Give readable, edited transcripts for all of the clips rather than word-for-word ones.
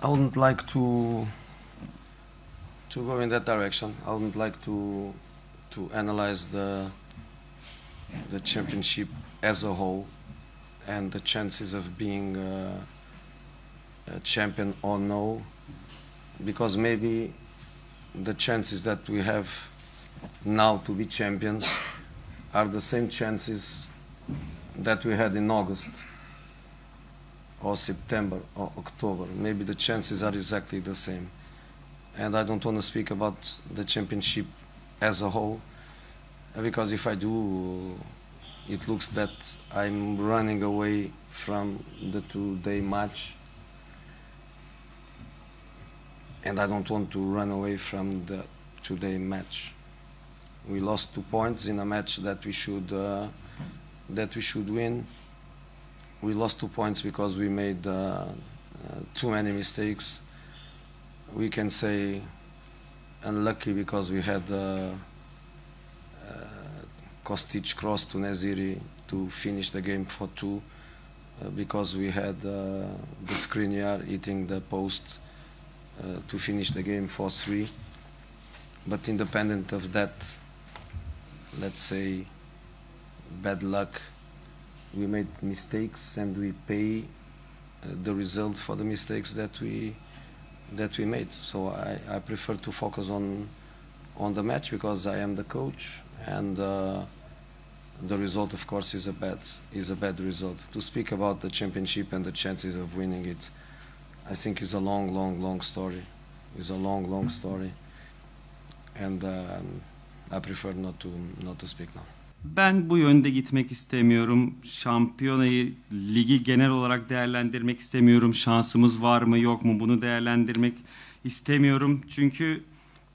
I wouldn't like to go in that direction. I wouldn't like to analyze the championship as a whole and the chances of being a champion or no, because maybe the chances that we have now to be champions are the same chances that we had in August or September or October. Maybe the chances are exactly the same. And I don't want to speak about the championship as a whole, because if I do, it looks that I'm running away from the two-day match, and I don't want to run away from the two-day match. We lost 2 points in a match that we should win. We lost 2 points because we made too many mistakes. We can say unlucky because we had Kostic cross to Neziri to finish the game for 2, because we had the Skriniar hitting the post to finish the game for 3. But independent of that, let's say, bad luck, we made mistakes and we pay the result for the mistakes that we made. So I prefer to focus on the match because I am the coach, and the result, of course, is a bad result. To speak about the championship and the chances of winning it, I think is a long story. It's a long story, and I prefer not to speak now. Ben bu yönde gitmek istemiyorum. Şampiyonayı, ligi genel olarak değerlendirmek istemiyorum. Şansımız var mı yok mu bunu değerlendirmek istemiyorum. Çünkü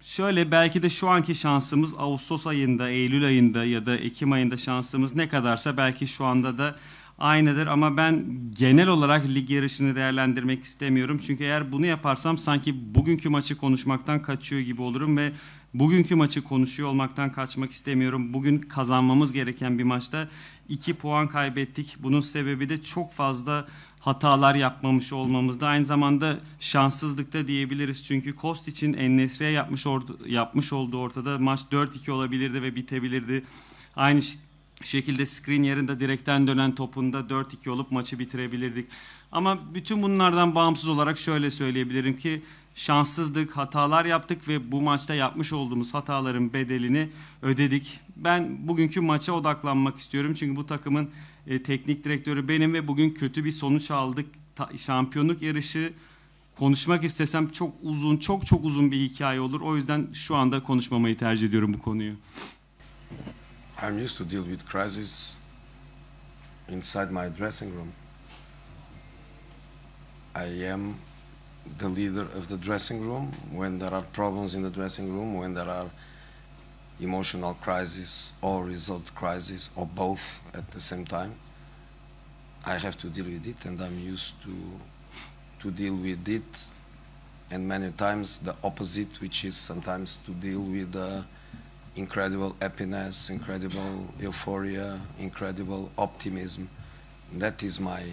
şöyle, belki de şu anki şansımız Ağustos ayında, Eylül ayında ya da Ekim ayında şansımız ne kadarsa belki şu anda da aynıdır. Ama ben genel olarak lig yarışını değerlendirmek istemiyorum. Çünkü eğer bunu yaparsam sanki bugünkü maçı konuşmaktan kaçıyor gibi olurum ve bugünkü maçı konuşuyor olmaktan kaçmak istemiyorum. Bugün kazanmamız gereken bir maçta 2 puan kaybettik. Bunun sebebi de çok fazla hatalar yapmamış olmamızda. Aynı zamanda şanssızlıkta diyebiliriz. Çünkü Kostic'in En-Nesyri'ye yapmış olduğu ortada maç 4-2 olabilirdi ve bitebilirdi. Aynı şekilde Skriniar'ın da direkten dönen topunda 4-2 olup maçı bitirebilirdik. Ama bütün bunlardan bağımsız olarak şöyle söyleyebilirim ki şanssızlık, hatalar yaptık ve bu maçta yapmış olduğumuz hataların bedelini ödedik. Ben bugünkü maça odaklanmak istiyorum. Çünkü bu takımın teknik direktörü benim ve bugün kötü bir sonuç aldık. Şampiyonluk yarışı konuşmak istesem çok uzun bir hikaye olur. O yüzden şu anda konuşmamayı tercih ediyorum bu konuyu. I'm used to deal with crisis inside my dressing room. I am the leader of the dressing room when there are problems in the dressing room, when there are emotional crises or result crises or both at the same time. I have to deal with it, and I'm used to deal with it, and many times the opposite, which is sometimes to deal with incredible happiness, incredible euphoria, incredible optimism. That is my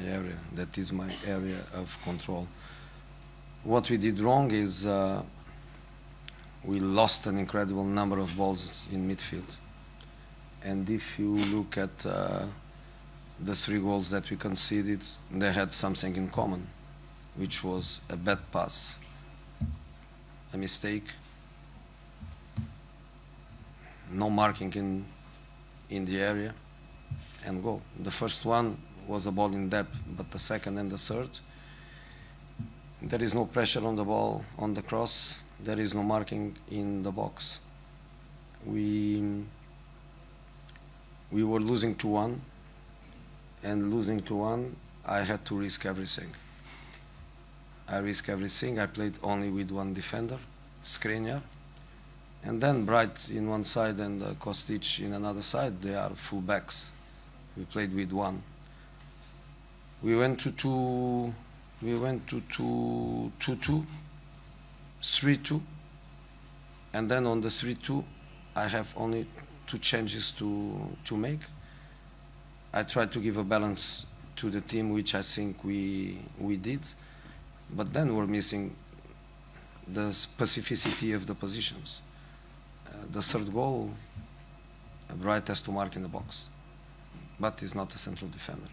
area. That is my area of control. What we did wrong is we lost an incredible number of balls in midfield. And if you look at the 3 goals that we conceded, they had something in common, which was a bad pass, a mistake, no marking in the area, and goal. The first one was a ball in depth, but the second and the third, there is no pressure on the ball, on the cross, there is no marking in the box. We were losing 2-1, and losing 2-1, I had to risk everything. I risked everything. I played only with one defender, Skriniar, and then Bright in one side and Kostic in another side. They are full backs. We played with one. We went to 2-2, 3-2, and then on the 3-2, I have only 2 changes to make. I tried to give a balance to the team, which I think we did. But then we're missing the specificity of the positions. The third goal, Bright has to mark in the box, but he's not a central defender.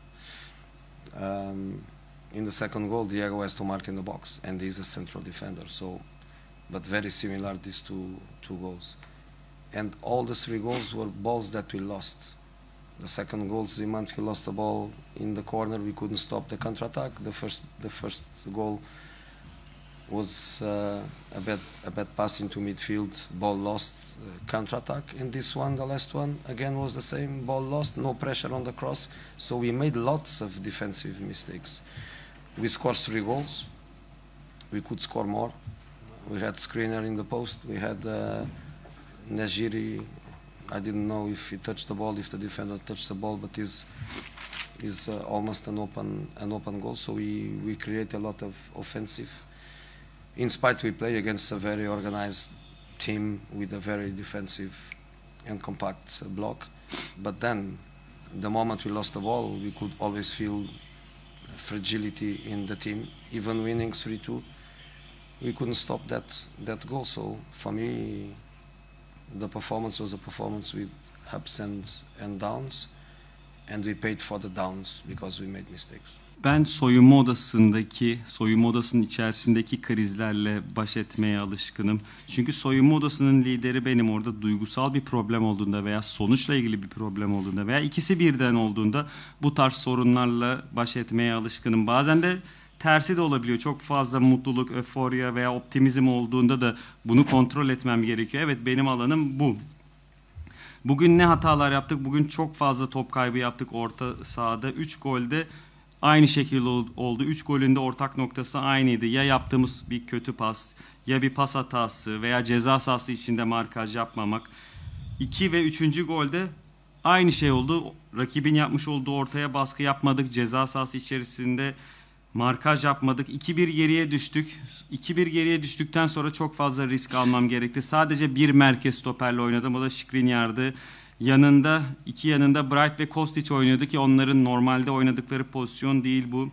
In the second goal, Diego has to mark in the box, and he's a central defender. So, but very similar these two goals. And all the three goals were balls that we lost. The second goal, Zimanski lost the ball in the corner. We couldn't stop the counter-attack. The first goal was a bad pass into midfield, ball lost, counter-attack. And this one, the last one, again was the same, ball lost, no pressure on the cross. So we made lots of defensive mistakes. We scored 3 goals. We could score more. We had Skriniar in the post. We had Najiri. I didn't know if he touched the ball, if the defender touched the ball, but is almost an open goal. So we create a lot of offensive. In spite we play against a very organized team with a very defensive and compact block. But then, the moment we lost the ball, we could always feel fragility in the team. Even winning 3-2, we couldn't stop that goal. So for me, the performance was a performance with ups and downs, and we paid for the downs because we made mistakes. Ben soyunma odasının içerisindeki krizlerle baş etmeye alışkınım. Çünkü soyunma odasının lideri benim. Orada duygusal bir problem olduğunda veya sonuçla ilgili bir problem olduğunda veya ikisi birden olduğunda bu tarz sorunlarla baş etmeye alışkınım. Bazen de tersi de olabiliyor. Çok fazla mutluluk, öforya veya optimizm olduğunda da bunu kontrol etmem gerekiyor. Evet, benim alanım bu. Bugün ne hatalar yaptık? Bugün çok fazla top kaybı yaptık orta sahada. 3 golde aynı şekilde oldu. 3 golün de ortak noktası aynıydı. Ya yaptığımız bir kötü pas, ya bir pas hatası veya ceza sahası içinde markaj yapmamak. 2 ve 3. golde aynı şey oldu. Rakibin yapmış olduğu ortaya baskı yapmadık. Ceza sahası içerisinde markaj yapmadık. 2-1 geriye düştük. 2-1 geriye düştükten sonra çok fazla risk almam gerekti. Sadece bir merkez stoperle oynadım. O da Skriniar'dı. İki yanında Bright ve Kostic oynuyordu ki onların normalde oynadıkları pozisyon değil bu.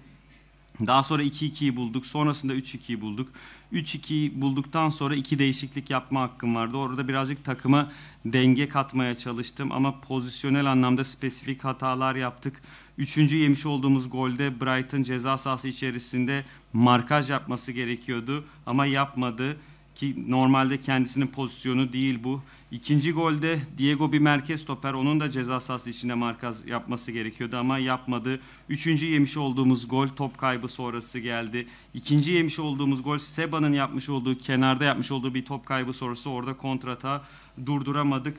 Daha sonra 2-2'yi bulduk. Sonrasında 3-2'yi bulduk. 3-2'yi bulduktan sonra 2 değişiklik yapma hakkım vardı. Orada birazcık takıma denge katmaya çalıştım ama pozisyonel anlamda spesifik hatalar yaptık. 3. yemiş olduğumuz golde Bright'ın ceza sahası içerisinde markaj yapması gerekiyordu ama yapmadı. Ki normalde kendisinin pozisyonu değil bu. 2. golde Diego bir merkez stoper, onun da ceza sahası içinde markaj yapması gerekiyordu ama yapmadı. 3. yemiş olduğumuz gol top kaybı sonrası geldi. 2. yemiş olduğumuz gol Seba'nın yapmış olduğu, kenarda yapmış olduğu bir top kaybı sonrası, orada kontrata durduramadık.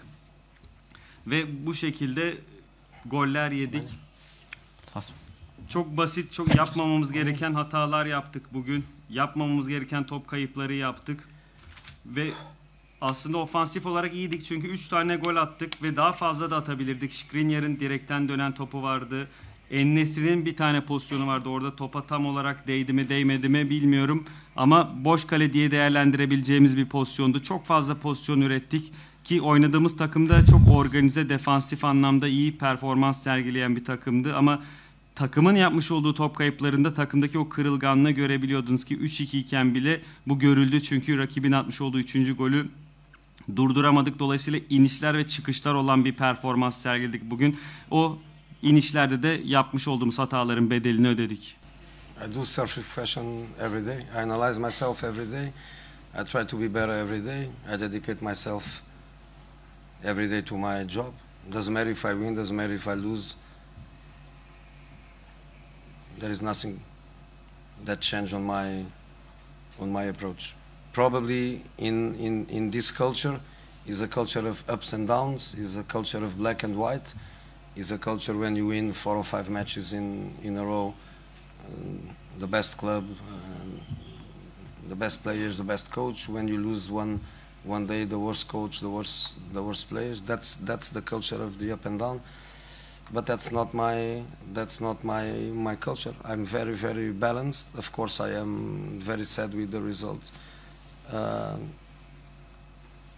Ve bu şekilde goller yedik. Çok basit, çok yapmamamız gereken hatalar yaptık bugün. Yapmamamız gereken top kayıpları yaptık. Ve aslında ofansif olarak iyiydik çünkü 3 tane gol attık ve daha fazla da atabilirdik. Skriniar'ın direkten dönen topu vardı. En-Nesyri'nin bir tane pozisyonu vardı. Orada topa tam olarak değdi mi değmedi mi bilmiyorum. Ama boş kale diye değerlendirebileceğimiz bir pozisyondu. Çok fazla pozisyon ürettik ki oynadığımız takımda çok organize, defansif anlamda iyi performans sergileyen bir takımdı. Ama takımın yapmış olduğu top kayıplarında takımdaki o kırılganlığı görebiliyordunuz ki 3-2 iken bile bu görüldü. Çünkü rakibin atmış olduğu 3. golü durduramadık. Dolayısıyla inişler ve çıkışlar olan bir performans sergiledik bugün. O inişlerde de yapmış olduğumuz hataların bedelini ödedik. I do self-reflection every day. I analyze myself every day. I try to be better every day. I dedicate myself every day to my job. Doesn't matter if I win, doesn't matter if I lose. There is nothing that changed on my approach. Probably in this culture is a culture of ups and downs, is a culture of black and white, is a culture when you win 4 or 5 matches in a row, the best club, the best players, the best coach. When you lose one day, the worst coach, the worst players. That's the culture of the up and down. But that's not my culture. I'm very, very balanced. Of course, I am very sad with the result.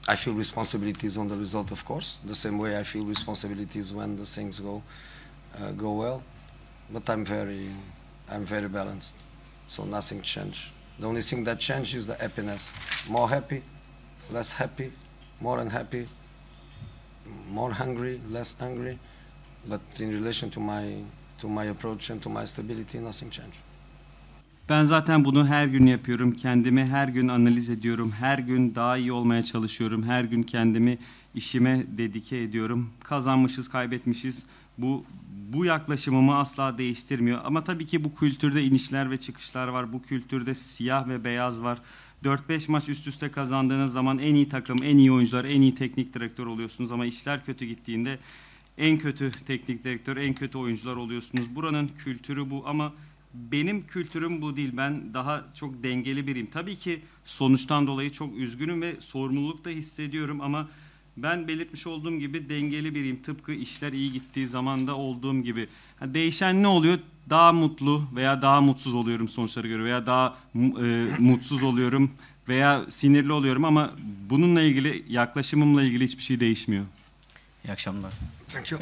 I feel responsibilities on the result, of course. The same way I feel responsibilities when the things go well. but I'm very balanced. So nothing changed. The only thing that changed is the happiness. More happy, less happy, more unhappy, more hungry, less hungry. But in relation to my approach and to my stability, nothing changed. Ben zaten bunu her gün yapıyorum. Kendimi her gün analiz ediyorum. Her gün daha iyi olmaya çalışıyorum. Her gün kendimi işime dedike ediyorum. Kazanmışız, kaybetmişiz. Bu yaklaşımımı asla değiştirmiyor. Ama tabii ki bu kültürde inişler ve çıkışlar var. Bu kültürde siyah ve beyaz var. 4-5 maç üst üste kazandığınız zaman en iyi takım, en iyi oyuncular, en iyi teknik direktör oluyorsunuz. Ama işler kötü gittiğinde en kötü teknik direktör, en kötü oyuncular oluyorsunuz. Buranın kültürü bu ama benim kültürüm bu değil. Ben daha çok dengeli biriyim. Tabii ki sonuçtan dolayı çok üzgünüm ve sorumluluk da hissediyorum ama ben belirtmiş olduğum gibi dengeli biriyim. Tıpkı işler iyi gittiği zamanda olduğum gibi. Değişen ne oluyor? Daha mutlu veya daha mutsuz oluyorum sonuçlara göre veya daha mutsuz oluyorum veya sinirli oluyorum ama bununla ilgili yaklaşımımla ilgili hiçbir şey değişmiyor. İyi akşamlar. Thank you.